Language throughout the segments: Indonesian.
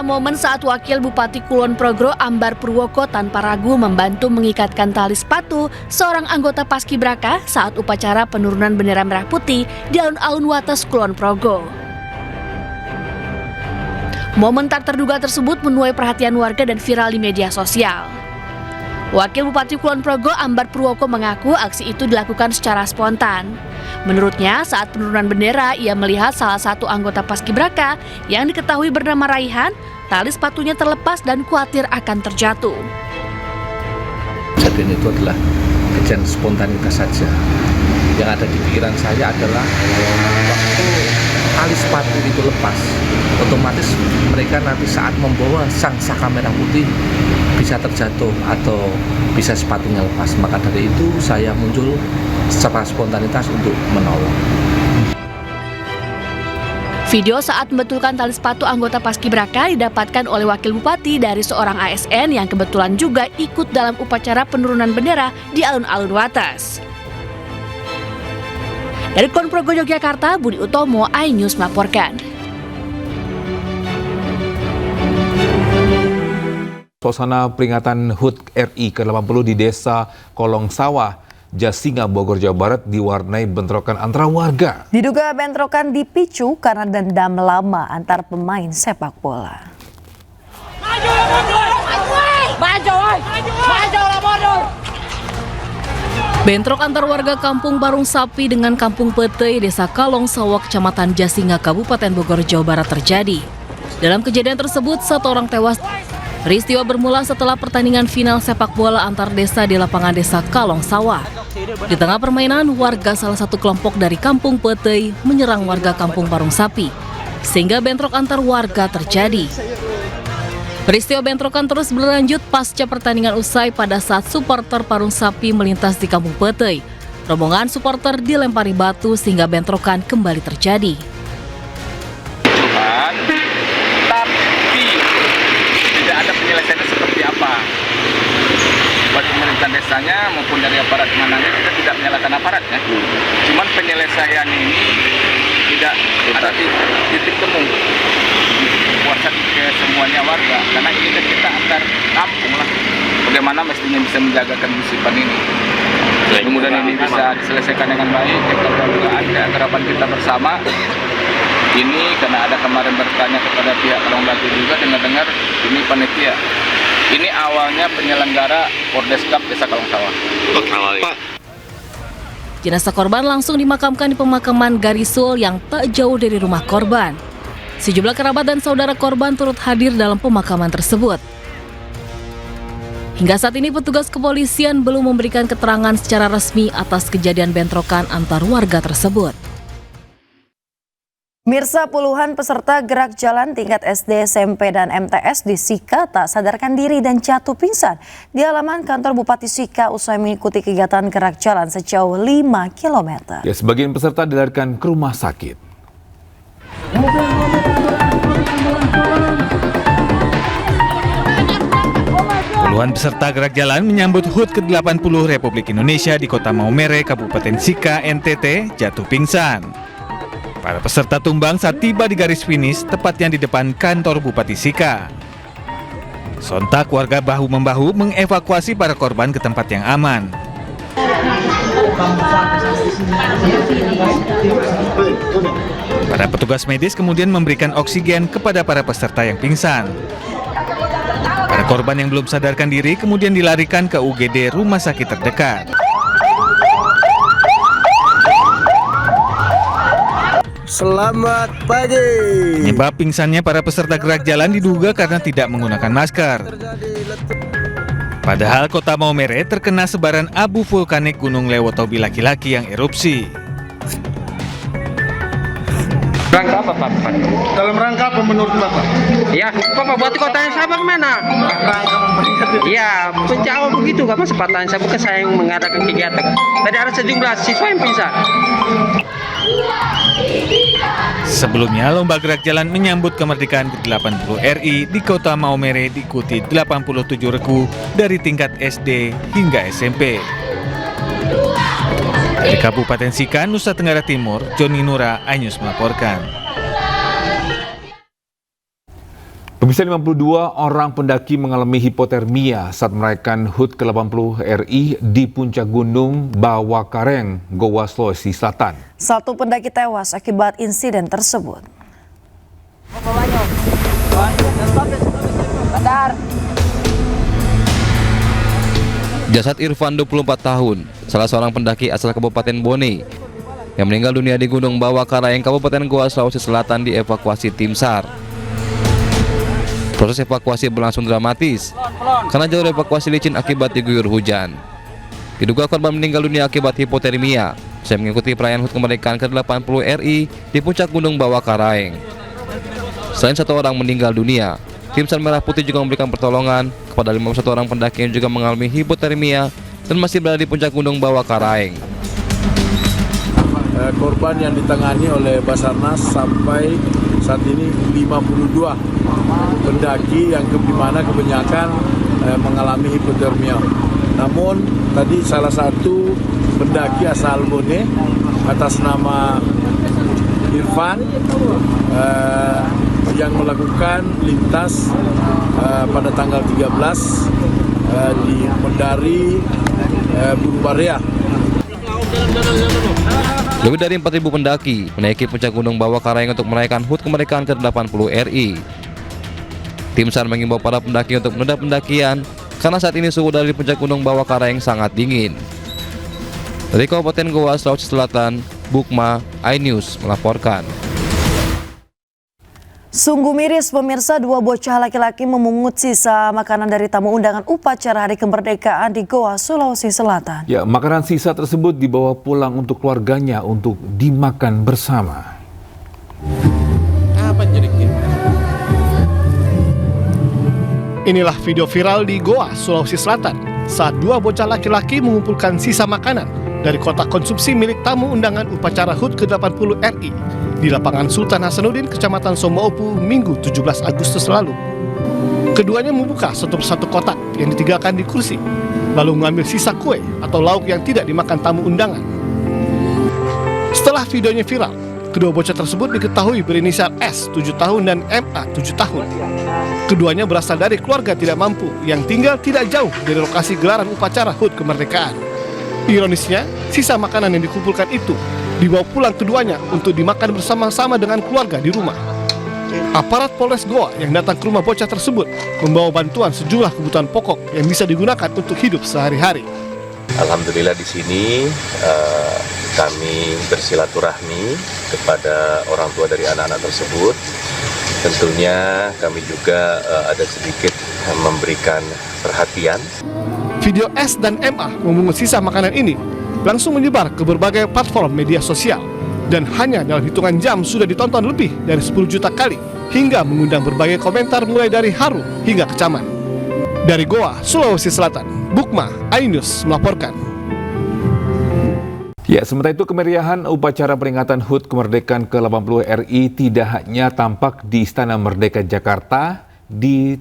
Inilah momen saat Wakil Bupati Kulon Progro Ambar Purwoko tanpa ragu membantu mengikatkan tali sepatu seorang anggota Paskibraka saat upacara penurunan bendera merah putih di alun-alun Wates Kulon Progro. Momen tak terduga tersebut menuai perhatian warga dan viral di media sosial. Wakil Bupati Kulon Progro Ambar Purwoko mengaku aksi itu dilakukan secara spontan. Menurutnya, saat penurunan bendera, ia melihat salah satu anggota Paskibraka yang diketahui bernama Raihan, tali sepatunya terlepas dan khawatir akan terjatuh. Kejadian itu adalah kejadian spontanitas saja. Yang ada di pikiran saya adalah waktu tali sepatu itu lepas, otomatis mereka nanti saat membawa sang saka merah putih bisa terjatuh atau bisa sepatunya lepas. Maka dari itu saya muncul secara spontanitas untuk menolong. Video saat membetulkan tali sepatu anggota Paskibraka didapatkan oleh Wakil Bupati dari seorang ASN yang kebetulan juga ikut dalam upacara penurunan bendera di alun-alun Wates. Dari Kulon Progro, Yogyakarta, Budi Utomo, iNews melaporkan. Suasana peringatan HUT RI ke-80 di Desa Kolong Sawah, Jasinga, Bogor, Jawa Barat diwarnai bentrokan antara warga. Diduga bentrokan dipicu karena dendam lama antar pemain sepak bola. Bentrok antar warga Kampung Barung Sapi dengan Kampung Petei, Desa Kolong Sawah, Kecamatan Jasinga, Kabupaten Bogor, Jawa Barat terjadi. Dalam kejadian tersebut, 1 orang tewas. Peristiwa bermula setelah pertandingan final sepak bola antar desa di lapangan Desa Kolong Sawah. Di tengah permainan, warga salah satu kelompok dari Kampung Petei menyerang warga Kampung Barung Sapi, sehingga bentrok antar warga terjadi. Peristiwa bentrokan terus berlanjut pasca pertandingan usai pada saat supporter Barung Sapi melintas di Kampung Petei. Rombongan supporter dilempari batu sehingga bentrokan kembali terjadi. Tapi tidak ada penyelesaian seperti apa. Buat pemerintah desanya maupun dari aparat mananya, kita tidak menyalahkan aparatnya. Cuman penyelesaian ini tidak ada titik temu puasan ke semuanya warga, karena ini kan kita antar kampung lah. Bagaimana mestinya bisa menjaga ketertiban ini. Kemudian ini bisa diselesaikan dengan baik. Kalau juga ada harapan kita bersama. Ini karena ada kemarin bertanya kepada pihak Kolong Batu juga, dengar-dengar ini panitia. Ini awalnya penyelenggara Pordeskap Desa Kolong Sawah. Jenazah korban langsung dimakamkan di pemakaman Garisul yang tak jauh dari rumah korban. Sejumlah kerabat dan saudara korban turut hadir dalam pemakaman tersebut. Hingga saat ini petugas kepolisian belum memberikan keterangan secara resmi atas kejadian bentrokan antar warga tersebut. Mirsa, puluhan peserta gerak jalan tingkat SD, SMP, dan MTS di Sika tak sadarkan diri dan jatuh pingsan di halaman kantor Bupati Sika usai mengikuti kegiatan gerak jalan sejauh 5 km. Ya, sebagian peserta dilarikan ke rumah sakit. Puluhan peserta gerak jalan menyambut HUT ke-80 Republik Indonesia di Kota Maumere, Kabupaten Sika, NTT, jatuh pingsan. Para peserta tumbang saat tiba di garis finish, tepatnya di depan kantor Bupati Sika. Sontak warga bahu-membahu mengevakuasi para korban ke tempat yang aman. Para petugas medis kemudian memberikan oksigen kepada para peserta yang pingsan. Para korban yang belum sadarkan diri kemudian dilarikan ke UGD rumah sakit terdekat. Selamat pagi. Penyebab pingsannya para peserta gerak jalan diduga karena tidak menggunakan masker. Padahal Kota Maumere terkena sebaran abu vulkanik Gunung Lewotobi laki-laki yang erupsi. Rangka apa Pak? Dalam rangka apa menurut Bapak? Ya, Bapak buat kotanya Sabang mana? Rangka memberikan. Ya, menjawab begitu, Bapak sepatahnya saya bukan saya yang mengadakan kegiatan. Tadi ada sejumlah siswa yang pingsan. Sebelumnya, lomba gerak jalan menyambut kemerdekaan ke-80 RI di Kota Maumere diikuti 87 regu dari tingkat SD hingga SMP. Dari Kabupaten Sika, Nusa Tenggara Timur, Joni Nura, iNews melaporkan. Pemirsa, 52 orang pendaki mengalami hipotermia saat merayakan HUT ke-80 RI di puncak gunung Bawakareng, Goa, Sulawesi Selatan. Satu pendaki tewas akibat insiden tersebut. Jasad Irfan, 24 tahun, salah seorang pendaki asal Kabupaten Bone, yang meninggal dunia di Gunung Bawakareng, Kabupaten Goa, Sulawesi Selatan dievakuasi tim SAR. Proses evakuasi berlangsung dramatis karena jalur evakuasi licin akibat diguyur hujan. Diduga korban meninggal dunia akibat hipotermia usai mengikuti perayaan HUT kemerdekaan ke-80 RI di puncak Gunung Bawakareng. Selain satu orang meninggal dunia, tim SAR Merah Putih juga memberikan pertolongan kepada 51 orang pendaki yang juga mengalami hipotermia dan masih berada di puncak Gunung Bawakareng. Korban yang ditangani oleh Basarnas sampai saat ini 52 pendaki yang dimana kebanyakan mengalami hipotermia. Namun tadi salah satu pendaki asal Bone atas nama Irfan yang melakukan lintas pada tanggal 13 di Mendari Burubarea. Lebih dari 4.000 pendaki menaiki puncak Gunung Bawakareng untuk merayakan HUT kemerdekaan ke-80 RI. Tim SAR mengimbau para pendaki untuk menunda pendakian karena saat ini suhu udara di puncak Gunung Bawakareng sangat dingin. Dari Kabupaten Goa, Sulawesi Selatan, Bukma, iNews melaporkan. Sungguh miris pemirsa, dua bocah laki-laki memungut sisa makanan dari tamu undangan upacara Hari Kemerdekaan di Goa, Sulawesi Selatan. Ya, makanan sisa tersebut dibawa pulang untuk keluarganya untuk dimakan bersama. Inilah video viral di Goa, Sulawesi Selatan saat dua bocah laki-laki mengumpulkan sisa makanan dari kotak konsumsi milik tamu undangan upacara HUT ke-80 RI di lapangan Sultan Hasanuddin, Kecamatan Somaopu, Minggu 17 Agustus lalu. Keduanya membuka satu persatu kotak yang ditinggalkan di kursi, lalu mengambil sisa kue atau lauk yang tidak dimakan tamu undangan. Setelah videonya viral, kedua bocah tersebut diketahui berinisial S 7 tahun dan MA 7 tahun. Keduanya berasal dari keluarga tidak mampu yang tinggal tidak jauh dari lokasi gelaran upacara HUT kemerdekaan. Ironisnya, sisa makanan yang dikumpulkan itu dibawa pulang keduanya untuk dimakan bersama-sama dengan keluarga di rumah. Aparat Polres Goa yang datang ke rumah bocah tersebut membawa bantuan sejumlah kebutuhan pokok yang bisa digunakan untuk hidup sehari-hari. Alhamdulillah di sini kami bersilaturahmi kepada orang tua dari anak-anak tersebut. Tentunya kami juga ada sedikit memberikan perhatian. Video S dan MA memungut sisa makanan ini langsung menyebar ke berbagai platform media sosial dan hanya dalam hitungan jam sudah ditonton lebih dari 10 juta kali hingga mengundang berbagai komentar mulai dari haru hingga kecaman. Dari Goa, Sulawesi Selatan, Bukma, iNews melaporkan. Ya, sementara itu kemeriahan upacara peringatan HUT kemerdekaan ke-80 RI tidak hanya tampak di Istana Merdeka Jakarta. Di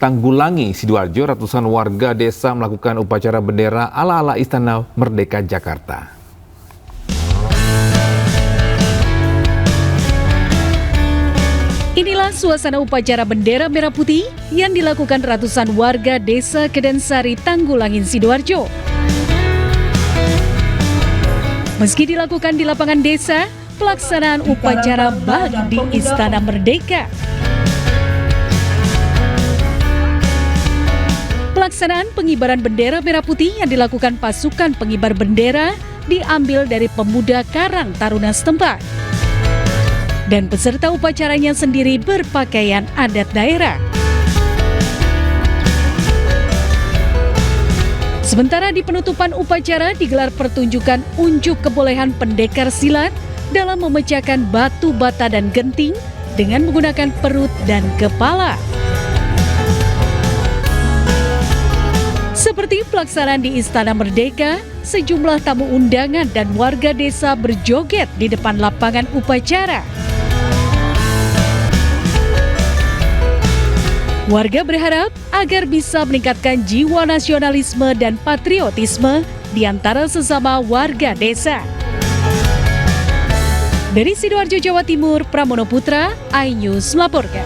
Tanggulangi, Sidoarjo, ratusan warga desa melakukan upacara bendera ala-ala Istana Merdeka Jakarta. Inilah suasana upacara bendera merah putih yang dilakukan ratusan warga desa Kedensari, Tanggulangin, Sidoarjo. Meski dilakukan di lapangan desa, pelaksanaan upacara bak di Istana Merdeka. Pelaksanaan pengibaran bendera merah putih yang dilakukan pasukan pengibar bendera diambil dari pemuda Karang Taruna setempat. Dan peserta upacaranya sendiri berpakaian adat daerah. Sementara di penutupan upacara digelar pertunjukan unjuk kebolehan pendekar silat dalam memecahkan batu bata dan genting dengan menggunakan perut dan kepala. Seperti pelaksanaan di Istana Merdeka, sejumlah tamu undangan dan warga desa berjoget di depan lapangan upacara. Warga berharap agar bisa meningkatkan jiwa nasionalisme dan patriotisme di antara sesama warga desa. Dari Sidoarjo, Jawa Timur, Pramono Putra, iNews melaporkan.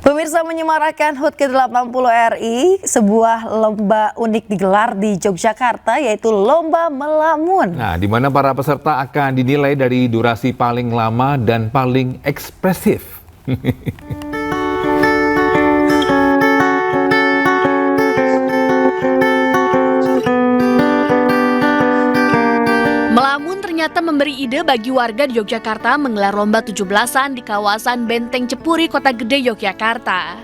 Pemirsa, menyemarakan HUT ke-80 RI, sebuah lomba unik digelar di Yogyakarta, yaitu Lomba Melamun. Nah, di mana para peserta akan dinilai dari durasi paling lama dan paling ekspresif. Melamun ternyata memberi ide bagi warga di Yogyakarta menggelar lomba 17-an di kawasan Benteng Cepuri, Kota Gede, Yogyakarta.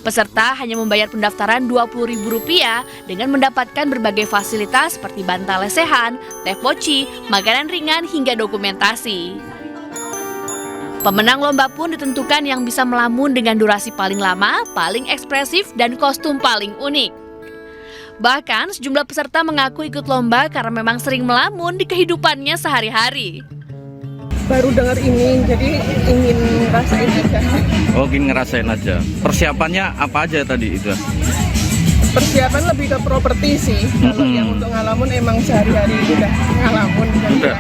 Peserta hanya membayar pendaftaran Rp20.000 dengan mendapatkan berbagai fasilitas seperti bantal lesehan, teh poci, makanan ringan, hingga dokumentasi. Pemenang lomba pun ditentukan yang bisa melamun dengan durasi paling lama, paling ekspresif, dan kostum paling unik. Bahkan sejumlah peserta mengaku ikut lomba karena memang sering melamun di kehidupannya sehari-hari. Baru dengar ini, jadi ingin ngerasain aja. Oh, ingin ngerasain aja. Persiapannya apa aja tadi itu? Persiapan lebih ke properti sih. Kalau yang untuk ngalamun emang sehari-hari udah ngalamun. Udah.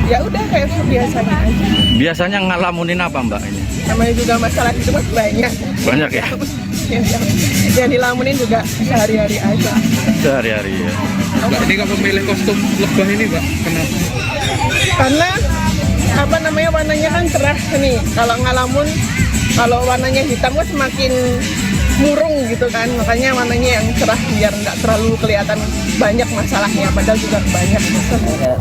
Ya udah kayak biasanya aja. Biasanya ngalamunin apa Mbak ini? Namanya juga masalah hidup banyak. Banyak ya? Yang dilamunin juga sehari-hari aja. Sehari-hari ya. Mbak, ini kalau memilih kostum lebah ini Mbak, kenapa? Karena warnanya kan cerah nih. Kalau ngalamun, kalau warnanya hitam kan semakin murung gitu kan, makanya warnanya yang cerah biar nggak terlalu kelihatan banyak masalahnya, padahal juga banyak.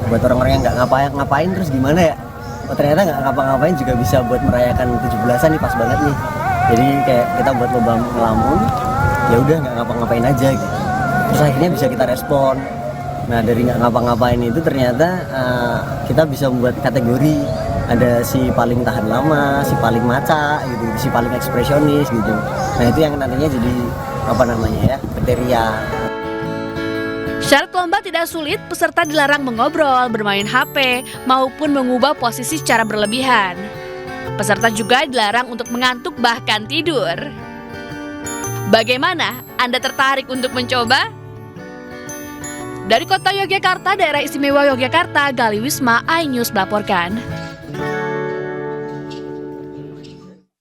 Buat orang-orang yang nggak ngapain terus gimana ya? Oh, ternyata nggak ngapa-ngapain juga bisa buat merayakan 17-an nih, pas banget nih. Jadi kayak kita buat lomba ngelamun, ya udah nggak ngapa-ngapain aja gitu. Terus akhirnya bisa kita respon. Nah, dari nggak ngapa-ngapain itu ternyata kita bisa membuat kategori. Ada si paling tahan lama, si paling maca gitu, si paling ekspresionis gitu. Nah, itu yang nantinya jadi kriteria. Syarat lomba tidak sulit, peserta dilarang mengobrol, bermain HP, maupun mengubah posisi secara berlebihan. Peserta juga dilarang untuk mengantuk bahkan tidur. Bagaimana? Anda tertarik untuk mencoba? Dari Kota Yogyakarta, Daerah Istimewa Yogyakarta, Gali Wisma, iNews melaporkan.